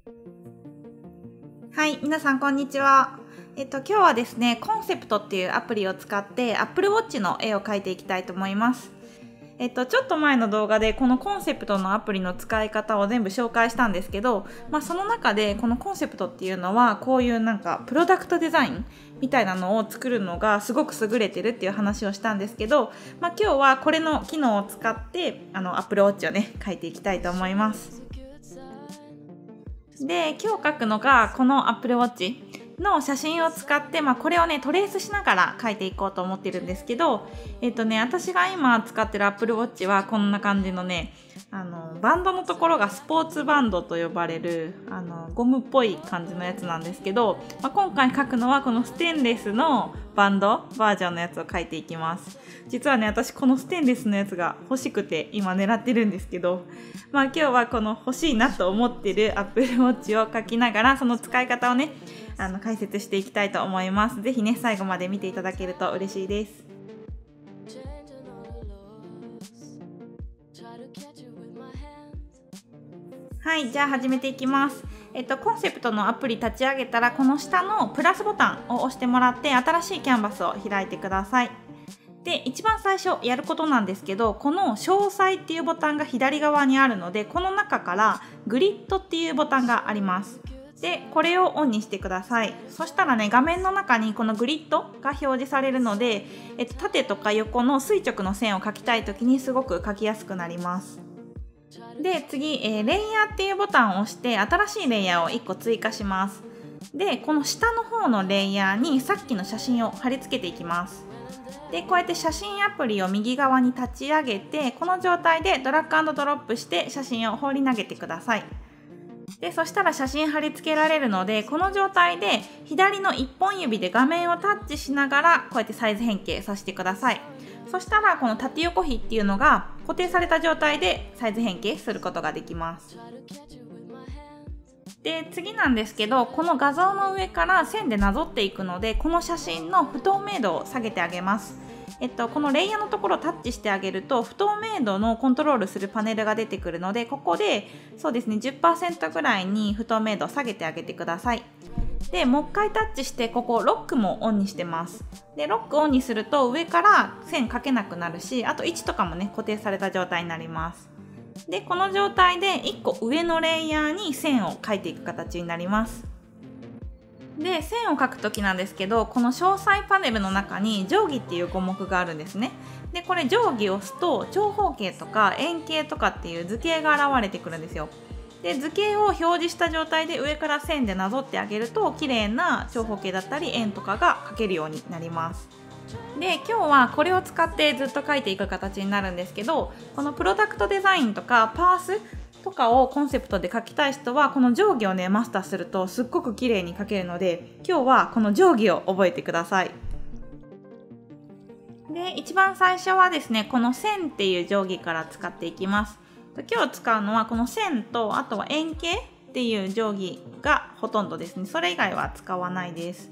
はい、皆さんこんにちは。今日はですね、コンセプトっていうアプリを使って Apple Watch の絵を描いていきたいと思います。ちょっと前の動画でこのコンセプトのアプリの使い方を全部紹介したんですけど、その中でこのコンセプトっていうのはこういうなんかプロダクトデザインみたいなのを作るのがすごく優れてるっていう話をしたんですけど、今日はこれの機能を使ってApple Watch をね描いていきたいと思います。で、今日描くのがこの Apple Watch の写真を使って、これをねトレースしながら描いていこうと思ってるんですけど、私が今使ってる Apple Watch はこんな感じのね、バンドのところがスポーツバンドと呼ばれるゴムっぽい感じのやつなんですけど、今回描くのはこのステンレスのバンドバージョンのやつを描いていきます。実はね、私このステンレスのやつが欲しくて今狙ってるんですけど、今日はこの欲しいなと思ってる Apple Watch を描きながらその使い方をね解説していきたいと思います。ぜひね最後まで見ていただけると嬉しいです。はい、じゃあ始めていきます。コンセプトのアプリ立ち上げたらこの下のプラスボタンを押してもらって新しいキャンバスを開いてください。で、一番最初やることなんですけど、この詳細っていうボタンが左側にあるので、この中からグリッドっていうボタンがあります。で、これをオンにしてください。そしたらね、画面の中にこのグリッドが表示されるので、縦とか横の垂直の線を描きたいときにすごく描きやすくなります。で、次、レイヤーっていうボタンを押して新しいレイヤーを1個追加します。で、この下の方のレイヤーにさっきの写真を貼り付けていきます。で、こうやって写真アプリを右側に立ち上げて、この状態でドラッグ&ドロップして写真を放り投げてください。で、そしたら写真貼り付けられるので、この状態で左の1本指で画面をタッチしながらこうやってサイズ変形させてください。そしたらこの縦横比っていうのが固定された状態でサイズ変形することができます。で、次なんですけど、この画像の上から線でなぞっていくので、この写真の不透明度を下げてあげます。このレイヤーのところをタッチしてあげると不透明度のコントロールするパネルが出てくるので、ここでそうですね 10% ぐらいに不透明度を下げてあげてください。で、もう一回タッチしてここロックもオンにしてます。で、ロックオンにすると上から線描けなくなるし、あと位置とかもね固定された状態になります。で、この状態で1個上のレイヤーに線を描いていく形になります。で、線を描くときなんですけど、この詳細パネルの中に定規っていう項目があるんですね。で、これ定規を押すと長方形とか円形とかっていう図形が現れてくるんですよ。で、図形を表示した状態で上から線でなぞってあげると綺麗な長方形だったり円とかが描けるようになります。で、今日はこれを使ってずっと描いていく形になるんですけど、このプロダクトデザインとかパースとかをコンセプトで描きたい人はこの定規をねマスターするとすっごく綺麗に描けるので、今日はこの定規を覚えてください。で、一番最初はですね、この線っていう定規から使っていきます。今日使うのはこの線と、あとは円形っていう定規がほとんどですね。それ以外は使わないです。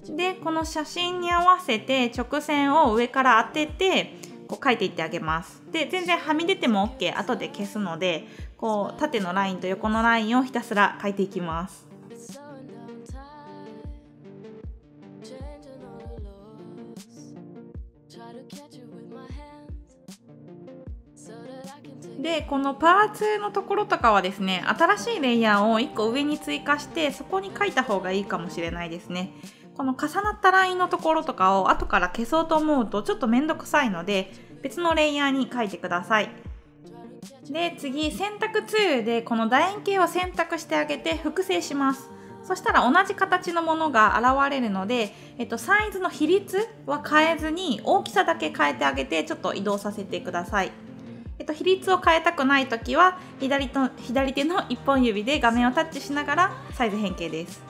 で、この写真に合わせて直線を上から当ててこう描いていってあげます。で、全然はみ出ても OK、 後で消すので、こう縦のラインと横のラインをひたすら描いていきます。で、このパーツのところとかはですね、新しいレイヤーを1個上に追加してそこに描いた方がいいかもしれないですね。この重なったラインのところとかを後から消そうと思うとちょっとめんどくさいので、別のレイヤーに描いてください。で、次、選択ツールでこの楕円形を選択してあげて複製します。そしたら同じ形のものが現れるので、サイズの比率は変えずに大きさだけ変えてあげてちょっと移動させてください。比率を変えたくないときは左手の1本指で画面をタッチしながらサイズ変形です。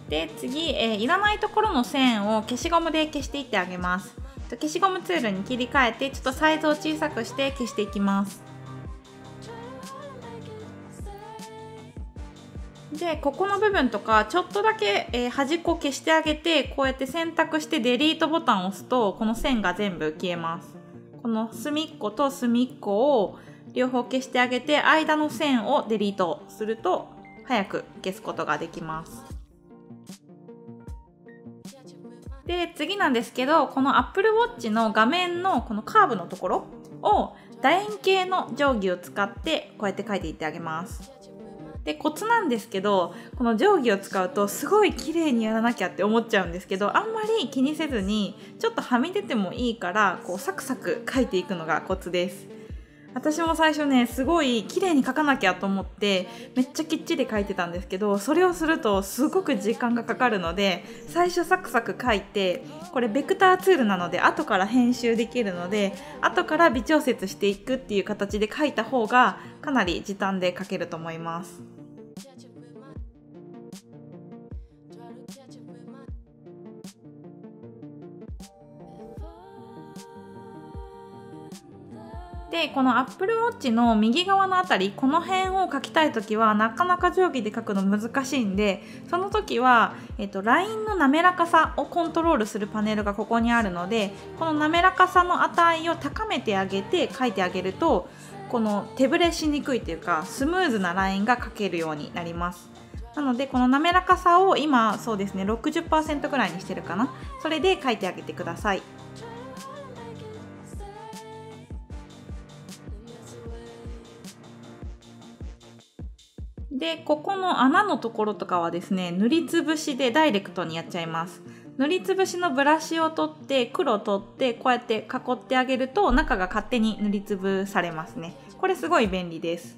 で、次、いらないところの線を消しゴムで消していってあげます。消しゴムツールに切り替えてちょっとサイズを小さくして消していきます。で、ここの部分とかちょっとだけ、端っこ消してあげて、こうやって選択してデリートボタンを押すとこの線が全部消えます。この隅っこと隅っこを両方消してあげて、間の線をデリートすると早く消すことができます。で、次なんですけど、この Apple Watch の画面のこのカーブのところを楕円形の定規を使ってこうやって描いていってあげます。で、コツなんですけど、この定規を使うとすごい綺麗にやらなきゃって思っちゃうんですけど、あんまり気にせずにちょっとはみ出てもいいからこうサクサク描いていくのがコツです。私も最初ね、すごい綺麗に描かなきゃと思ってめっちゃきっちり描いてたんですけど、それをするとすごく時間がかかるので、最初サクサク描いて、これベクターツールなので後から編集できるので、後から微調節していくっていう形で描いた方がかなり時短で描けると思います。で、この Apple Watch の右側のあたり、この辺を描きたいときはなかなか定規で描くの難しいんで、その時は、ラインの滑らかさをコントロールするパネルがここにあるので、この滑らかさの値を高めてあげて描いてあげると、この手ブレしにくいというかスムーズなラインが描けるようになります。なのでこの滑らかさを今そうですね 60% ぐらいにしてるかな、それで描いてあげてください。で、ここの穴のところとかはですね、塗りつぶしでダイレクトにやっちゃいます。塗りつぶしのブラシを取って黒取ってこうやって囲ってあげると中が勝手に塗りつぶされますね。これすごい便利です。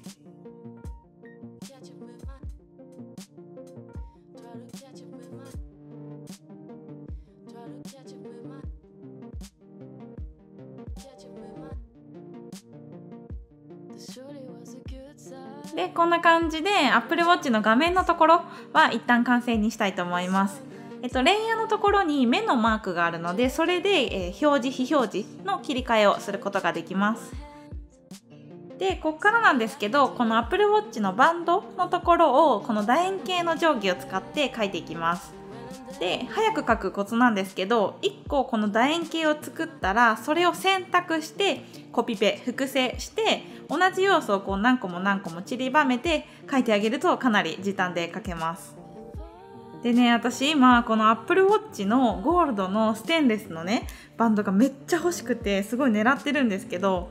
で、こんな感じで Apple Watch の画面のところは一旦完成にしたいと思います。レイヤーのところに目のマークがあるので、それで、表示非表示の切り替えをすることができます。で、ここからなんですけど、この Apple Watch のバンドのところをこの楕円形の定規を使って描いていきます。で、早く描くコツなんですけど、1個この楕円形を作ったらそれを選択してコピペ複製して同じ要素をこう何個も何個も散りばめて描いてあげるとかなり時短で描けます。でね、私今この Apple Watch のゴールドのステンレスのねバンドがめっちゃ欲しくてすごい狙ってるんですけど、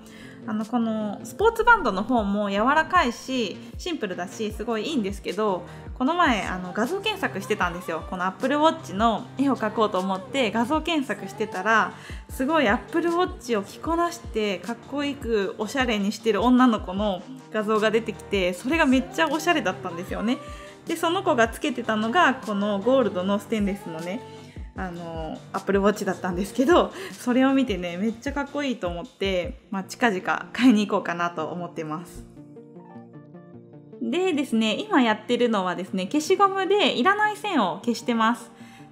このスポーツバンドの方も柔らかいしシンプルだしすごいいいんですけど、この前画像検索してたんですよ。この Apple Watch の絵を描こうと思って画像検索してたら、すごい Apple Watch を着こなしてかっこよくおしゃれにしてる女の子の画像が出てきて、それがめっちゃおしゃれだったんですよね。で、その子がつけてたのがこのゴールドのステンレスのねApple Watch だったんですけど、それを見てねめっちゃかっこいいと思って、近々買いに行こうかなと思ってます。でですね、今やってるのはですね、消しゴムでいらない線を消してます。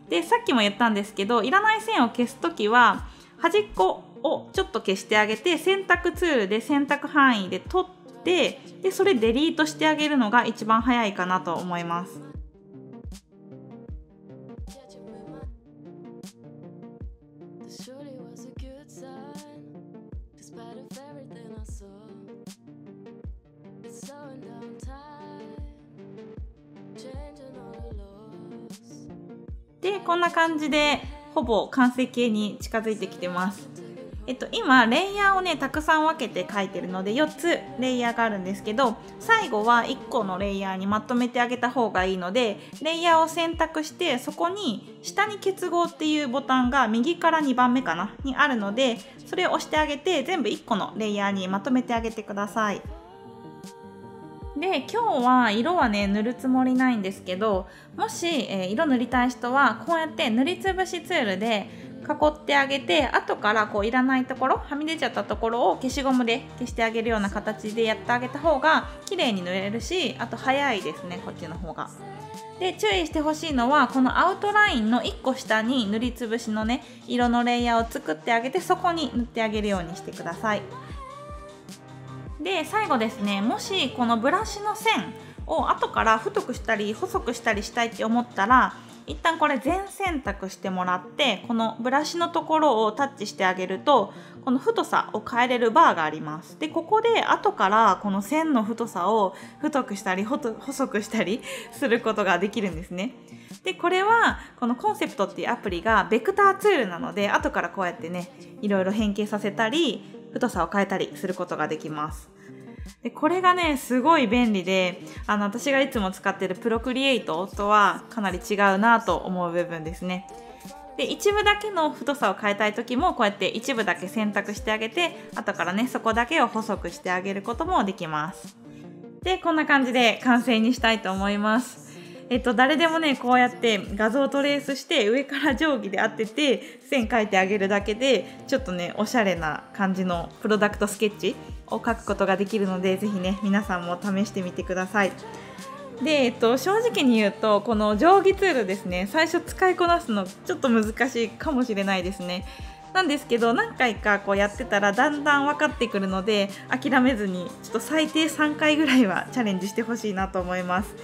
で、さっきも言ったんですけど、いらない線を消すときは端っこをちょっと消してあげて、選択ツールで選択範囲で取って、でそれデリートしてあげるのが一番早いかなと思います。で、こんな感じでほぼ完成形に近づいてきてます。今レイヤーをねたくさん分けて描いてるので4つレイヤーがあるんですけど、最後は1個のレイヤーにまとめてあげた方がいいので、レイヤーを選択してそこに下に結合っていうボタンが右から2番目かなにあるので、それを押してあげて全部1個のレイヤーにまとめてあげてください。で、今日は色はね塗るつもりないんですけど、もし、色塗りたい人はこうやって塗りつぶしツールで囲ってあげて、後からこういらないところ、はみ出ちゃったところを消しゴムで消してあげるような形でやってあげた方が綺麗に塗れるし、あと早いですね、こっちの方が。で、注意してほしいのはこのアウトラインの1個下に塗りつぶしのね色のレイヤーを作ってあげて、そこに塗ってあげるようにしてください。で、最後ですね、もしこのブラシの線を後から太くしたり細くしたりしたいって思ったら、一旦これ全選択してもらって、このブラシのところをタッチしてあげると、この太さを変えれるバーがあります。でここで後からこの線の太さを太くしたり細くしたりすることができるんですね。でこれはこのコンセプトっていうアプリがベクターツールなので、後からこうやってねいろいろ変形させたり太さを変えたりすることができます。でこれがねすごい便利で、私がいつも使ってるプロクリエイトとはかなり違うなと思う部分ですね。で一部だけの太さを変えたい時もこうやって一部だけ選択してあげて、後からねそこだけを細くしてあげることもできます。でこんな感じで完成にしたいと思います。誰でもねこうやって画像をトレースして上から定規で当てて線描いてあげるだけで、ちょっとねおしゃれな感じのプロダクトスケッチを描くことができるので、ぜひね皆さんも試してみてください。で、正直に言うとこの定規ツールですね、最初使いこなすのちょっと難しいかもしれないですね。なんですけど何回かこうやってたらだんだん分かってくるので、諦めずにちょっと最低3回ぐらいはチャレンジしてほしいなと思います。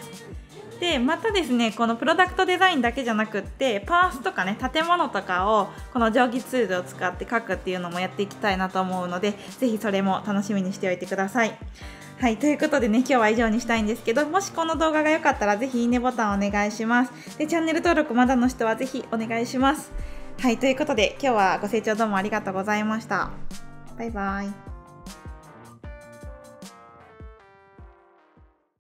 でまたですね、このプロダクトデザインだけじゃなくって、パースとかね建物とかをこの定規ツールを使って描くっていうのもやっていきたいなと思うので、ぜひそれも楽しみにしておいてください。はい、ということでね今日は以上にしたいんですけど、もしこの動画が良かったらぜひいいねボタンお願いします。でチャンネル登録まだの人はぜひお願いします。はい、ということで今日はご清聴どうもありがとうございました。バイバイ。